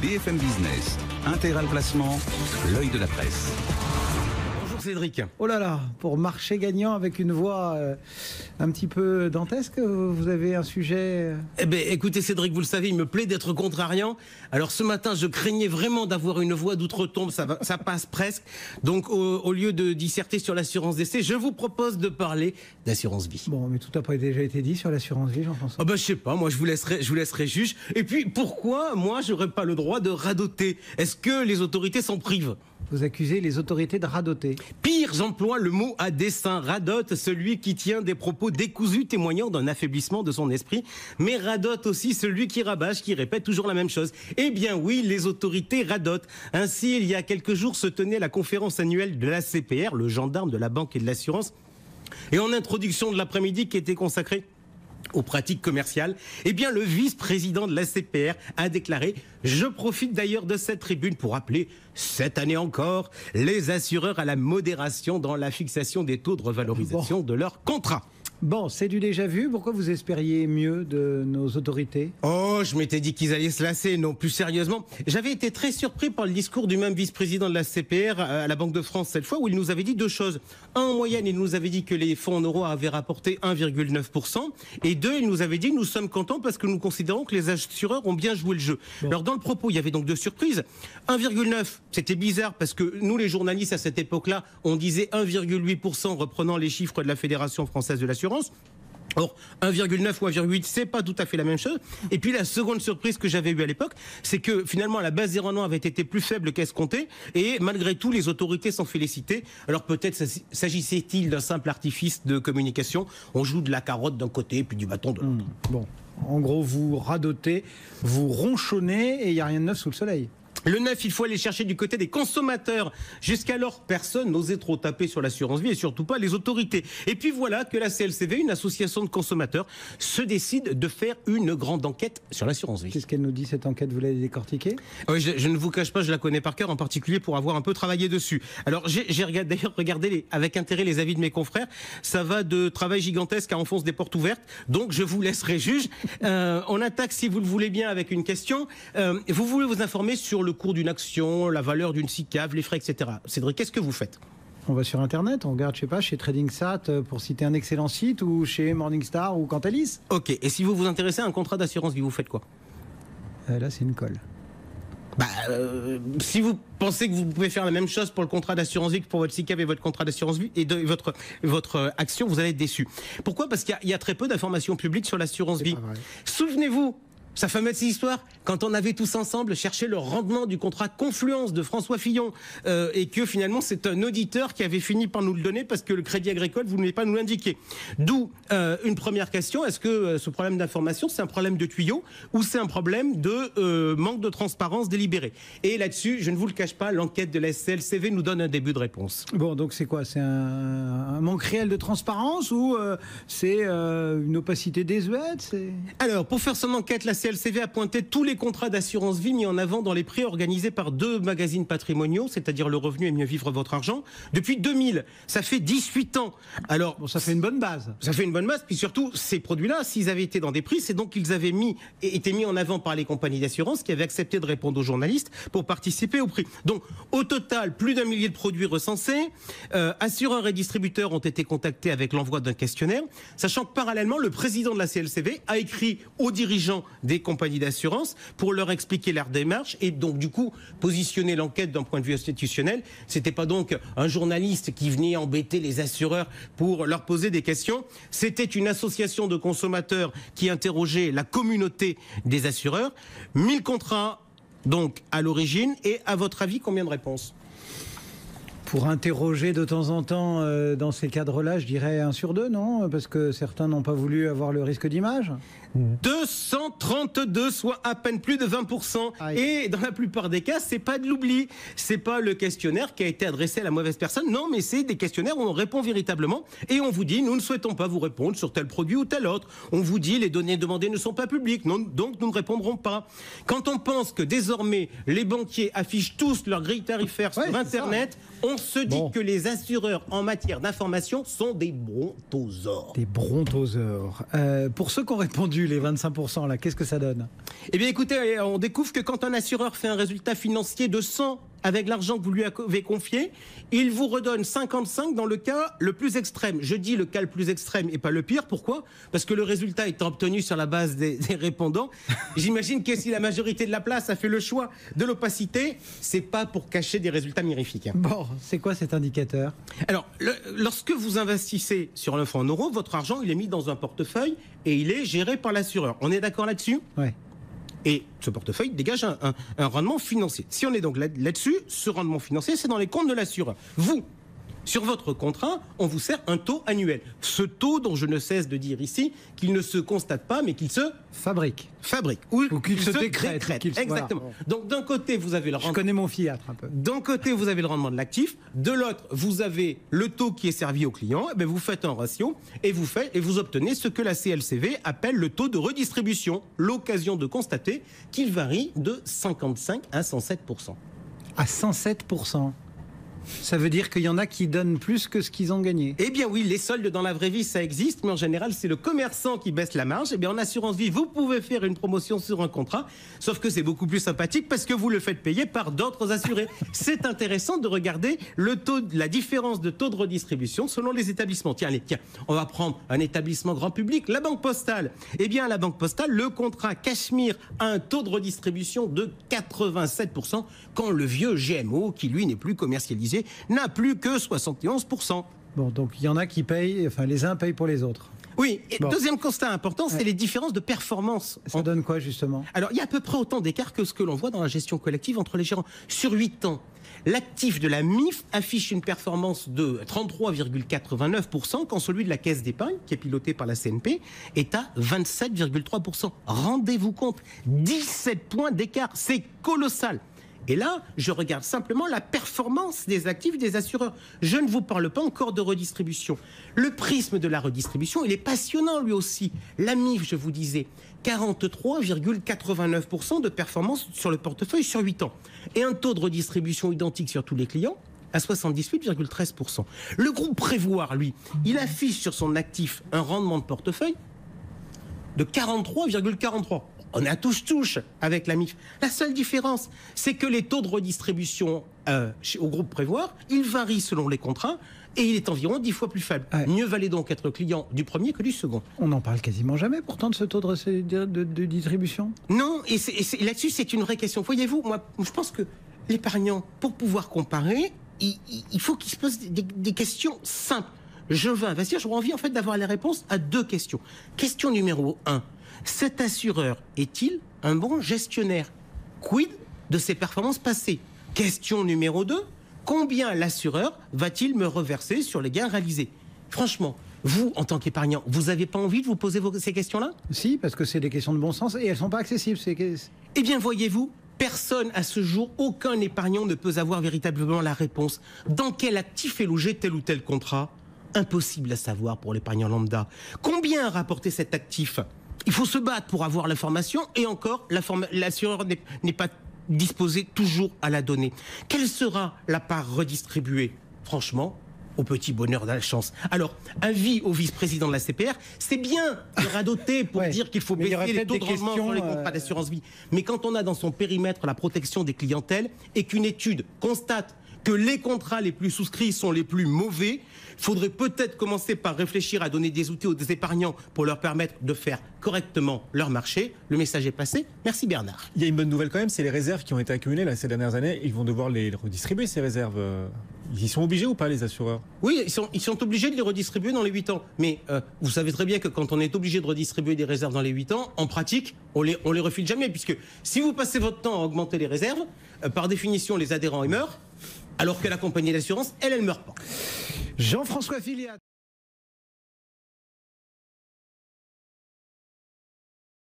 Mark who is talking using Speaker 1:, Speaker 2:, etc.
Speaker 1: BFM Business, Intégral Placement, l'œil de la presse.
Speaker 2: Bonjour Cédric.
Speaker 3: Oh là là, pour marcher gagnant avec une voix un petit peu dantesque, vous avez un sujet...
Speaker 2: Eh bien, écoutez Cédric, vous le savez, il me plaît d'être contrariant. Alors ce matin, je craignais vraiment d'avoir une voix d'outre-tombe, ça passe presque. Donc au lieu de disserter sur l'assurance d'essai, je vous propose de parler d'assurance vie.
Speaker 3: Bon, mais tout n'a pas déjà été dit sur l'assurance vie, Jean-François.
Speaker 2: Ah ben, je sais pas, moi je vous laisserai juge. Et puis pourquoi moi j'aurais pas le droit de radoter? Est-ce que les autorités s'en privent?
Speaker 3: Vous accusez les autorités de radoter.
Speaker 2: Pire, j'emploie le mot à dessein. Radote celui qui tient des propos décousus témoignant d'un affaiblissement de son esprit, mais radote aussi celui qui rabâche, qui répète toujours la même chose. Eh bien oui, les autorités radotent. Ainsi, il y a quelques jours se tenait la conférence annuelle de l'ACPR, le gendarme de la banque et de l'assurance, et en introduction de l'après-midi qui était consacrée aux pratiques commerciales, eh bien le vice-président de l'ACPR a déclaré « Je profite d'ailleurs de cette tribune pour appeler, cette année encore, les assureurs à la modération dans la fixation des taux de revalorisation de leurs contrats. »
Speaker 3: Bon, c'est du déjà vu. Pourquoi vous espériez mieux de nos autorités?
Speaker 2: Oh, je m'étais dit qu'ils allaient se lasser. Non, plus sérieusement, j'avais été très surpris par le discours du même vice-président de la CPR à la Banque de France cette fois, où il nous avait dit deux choses. Un, en moyenne, il nous avait dit que les fonds en euros avaient rapporté 1,9%. Et deux, il nous avait dit, nous sommes contents parce que nous considérons que les assureurs ont bien joué le jeu. Bon. Alors dans le propos, il y avait donc deux surprises. 1,9, c'était bizarre parce que nous, les journalistes à cette époque-là, on disait 1,8% reprenant les chiffres de la Fédération française de l'assurance. Or, 1,9 ou 1,8, c'est pas tout à fait la même chose. Et puis la seconde surprise que j'avais eue à l'époque, c'est que finalement la base des rendements avait été plus faible qu'escompté, et malgré tout les autorités s'en félicitaient. Alors peut-être s'agissait-il d'un simple artifice de communication. On joue de la carotte d'un côté puis du bâton de l'autre.
Speaker 3: Bon, en gros vous radotez, vous ronchonnez et il n'y a rien de neuf sous le soleil.
Speaker 2: Le neuf, il faut aller chercher du côté des consommateurs. Jusqu'alors, personne n'osait trop taper sur l'assurance vie et surtout pas les autorités. Et puis voilà que la CLCV, une association de consommateurs, se décide de faire une grande enquête sur l'assurance vie.
Speaker 3: Qu'est-ce qu'elle nous dit cette enquête? Vous l'avez décortiquée?
Speaker 2: Oui, je ne vous cache pas, je la connais par cœur, en particulier pour avoir un peu travaillé dessus. Alors j'ai d'ailleurs regardé avec intérêt les avis de mes confrères. Ça va de travail gigantesque à enfonce des portes ouvertes. Donc je vous laisserai juge. On attaque, si vous le voulez bien, avec une question. Vous voulez vous informer sur le cours d'une action, la valeur d'une SICAV, les frais, etc. Cédric, qu'est-ce que vous faites?
Speaker 3: On va sur Internet, on regarde, je sais pas, chez TradingSat, pour citer un excellent site, ou chez Morningstar ou Cantalis.
Speaker 2: Ok, et si vous vous intéressez à un contrat d'assurance vie, vous faites quoi?
Speaker 3: Là, c'est une colle.
Speaker 2: Si vous pensez que vous pouvez faire la même chose pour le contrat d'assurance vie que pour votre SICAV et votre contrat d'assurance vie et de votre action, vous allez être déçu. Pourquoi? Parce qu'il y a très peu d'informations publiques sur l'assurance vie. Souvenez-vous, sa fameuse histoire, quand on avait tous ensemble cherché le rendement du contrat Confluence de François Fillon, et que finalement c'est un auditeur qui avait fini par nous le donner parce que le Crédit Agricole vous ne voulez pas nous l'indiquer. D'où une première question, est-ce que ce problème d'information c'est un problème de tuyau ou c'est un problème de manque de transparence délibérée? Et là-dessus, je ne vous le cache pas, l'enquête de la CLCV nous donne un début de réponse.
Speaker 3: Bon, donc c'est quoi? C'est un manque réel de transparence ou c'est une opacité désuète?
Speaker 2: Alors, pour faire son enquête, la CLCV a pointé tous les contrats d'assurance vie mis en avant dans les prix organisés par deux magazines patrimoniaux, c'est-à-dire Le Revenu et Mieux Vivre Votre Argent, depuis 2000. Ça fait 18 ans. Alors,
Speaker 3: bon, ça fait une bonne base.
Speaker 2: Ça fait une bonne base. Puis surtout, ces produits-là, s'ils avaient été dans des prix, c'est donc qu'ils avaient été mis en avant par les compagnies d'assurance qui avaient accepté de répondre aux journalistes pour participer au prix. Donc, au total, plus d'1 millier de produits recensés. Assureurs et distributeurs ont été contactés avec l'envoi d'un questionnaire, sachant que parallèlement, le président de la CLCV a écrit aux dirigeants des compagnies d'assurance pour leur expliquer leur démarche et donc du coup positionner l'enquête d'un point de vue institutionnel. C'était pas donc un journaliste qui venait embêter les assureurs pour leur poser des questions. C'était une association de consommateurs qui interrogeait la communauté des assureurs. 1000 contrats donc à l'origine. Et à votre avis, combien de réponses?
Speaker 3: Pour interroger de temps en temps dans ces cadres-là, je dirais 1 sur 2, non? Parce que certains n'ont pas voulu avoir le risque d'image.
Speaker 2: 232, soit à peine plus de 20%. Aïe. Et dans la plupart des cas, c'est pas de l'oubli. C'est pas le questionnaire qui a été adressé à la mauvaise personne. Non, mais c'est des questionnaires où on répond véritablement et on vous dit, nous ne souhaitons pas vous répondre sur tel produit ou tel autre. On vous dit, les données demandées ne sont pas publiques, non, donc nous ne répondrons pas. Quand on pense que désormais, les banquiers affichent tous leurs grilles tarifaires sur Internet, on se dit que les assureurs en matière d'information sont des brontosaures.
Speaker 3: Des brontosaures. Pour ceux qui ont répondu vu les 25% là? Qu'est-ce que ça donne?
Speaker 2: Eh bien écoutez, on découvre que quand un assureur fait un résultat financier de 100 avec l'argent que vous lui avez confié, il vous redonne 55 dans le cas le plus extrême. Je dis le cas le plus extrême et pas le pire. Pourquoi? Parce que le résultat étant obtenu sur la base des répondants, j'imagine que si la majorité de la place a fait le choix de l'opacité, c'est pas pour cacher des résultats mirifiques.
Speaker 3: Bon, c'est quoi cet indicateur?
Speaker 2: Alors, lorsque vous investissez sur le fonds en euros, votre argent il est mis dans un portefeuille et il est géré par l'assureur. On est d'accord là-dessus?
Speaker 3: Ouais.
Speaker 2: Et ce portefeuille dégage un rendement financier. Si on est donc là-dessus, ce rendement financier, c'est dans les comptes de l'assureur. Vous, sur votre contrat, on vous sert un taux annuel. Ce taux dont je ne cesse de dire ici qu'il ne se constate pas, mais qu'il se
Speaker 3: fabrique.
Speaker 2: Ou
Speaker 3: qu'il se décrète.
Speaker 2: Exactement.
Speaker 3: Voilà.
Speaker 2: Donc d'un côté, vous avez le rendement.
Speaker 3: Je connais mon fiatre un peu.
Speaker 2: D'un côté, vous avez le rendement de l'actif. De l'autre, vous avez le taux qui est servi au client. Et bien, vous faites un ratio et vous obtenez ce que la CLCV appelle le taux de redistribution. L'occasion de constater qu'il varie de 55 à 107%.
Speaker 3: À 107%. Ça veut dire qu'il y en a qui donnent plus que ce qu'ils ont gagné.
Speaker 2: Eh bien oui, les soldes dans la vraie vie, ça existe, mais en général, c'est le commerçant qui baisse la marge. Eh bien, en assurance vie, vous pouvez faire une promotion sur un contrat, sauf que c'est beaucoup plus sympathique parce que vous le faites payer par d'autres assurés. C'est intéressant de regarder la différence de taux de redistribution selon les établissements. Tiens, on va prendre un établissement grand public, la Banque Postale. Eh bien, la Banque Postale, le contrat Cachemire a un taux de redistribution de 87%, quand le vieux GMO, qui lui n'est plus commercialisé, n'a plus que 71%.
Speaker 3: Bon, donc il y en a qui payent, enfin les uns payent pour les autres.
Speaker 2: Oui, et deuxième constat important, c'est les différences de performance.
Speaker 3: Ça donne quoi justement? Alors,
Speaker 2: il y a à peu près autant d'écart que ce que l'on voit dans la gestion collective entre les gérants. Sur 8 ans, l'actif de la MIF affiche une performance de 33,89%, quand celui de la caisse d'épargne, qui est piloté par la CNP, est à 27,3%. Rendez-vous compte, 17 points d'écart, c'est colossal. Et là, je regarde simplement la performance des actifs des assureurs. Je ne vous parle pas encore de redistribution. Le prisme de la redistribution, il est passionnant lui aussi. La MIF, je vous disais, 43,89% de performance sur le portefeuille sur 8 ans. Et un taux de redistribution identique sur tous les clients à 78,13%. Le groupe Prévoir, lui, il affiche sur son actif un rendement de portefeuille de 43,43%. On est à touche-touche avec la MIF. La seule différence, c'est que les taux de redistribution au groupe Prévoir, ils varient selon les contrats et il est environ 10 fois plus faible. Ouais. Mieux valait donc être client du premier que du second.
Speaker 3: On n'en parle quasiment jamais pourtant de ce taux de distribution.
Speaker 2: Non, et là-dessus, c'est une vraie question. Voyez-vous, moi, je pense que l'épargnant, pour pouvoir comparer, il faut qu'il se pose des questions simples. Je veux investir, j'aurais envie en fait d'avoir les réponses à 2 questions. Question numéro 1. Cet assureur est-il un bon gestionnaire? Quid de ses performances passées? Question numéro 2. Combien l'assureur va-t-il me reverser sur les gains réalisés? Franchement, vous, en tant qu'épargnant, vous n'avez pas envie de vous poser ces questions-là?
Speaker 3: Si, parce que c'est des questions de bon sens et elles ne sont pas accessibles.
Speaker 2: Eh bien, voyez-vous, personne à ce jour, aucun épargnant ne peut avoir véritablement la réponse. Dans quel actif est logé tel ou tel contrat? Impossible à savoir pour l'épargnant lambda. Combien a rapporté cet actif? Il faut se battre pour avoir l'information et encore, l'assureur n'est pas disposé toujours à la donner. Quelle sera la part redistribuée? Franchement, au petit bonheur de la chance. Alors, avis au vice-président de la CPR, c'est bien de radoter pour dire qu'il faut baisser les taux de rendement sur les contrats d'assurance vie. Mais quand on a dans son périmètre la protection des clientèles et qu'une étude constate que les contrats les plus souscrits sont les plus mauvais, il faudrait peut-être commencer par réfléchir à donner des outils aux épargnants pour leur permettre de faire correctement leur marché. Le message est passé. Merci Bernard.
Speaker 4: Il y a une bonne nouvelle quand même, c'est les réserves qui ont été accumulées là, ces dernières années. Ils vont devoir les redistribuer, ces réserves. Ils sont obligés ou pas, les assureurs?
Speaker 2: Oui, ils sont obligés de les redistribuer dans les 8 ans. Mais vous savez très bien que quand on est obligé de redistribuer des réserves dans les 8 ans, en pratique, on les refile jamais. Puisque si vous passez votre temps à augmenter les réserves, par définition, les adhérents meurent. Alors que la compagnie d'assurance, elle ne meurt pas.
Speaker 3: Jean-François Filiat.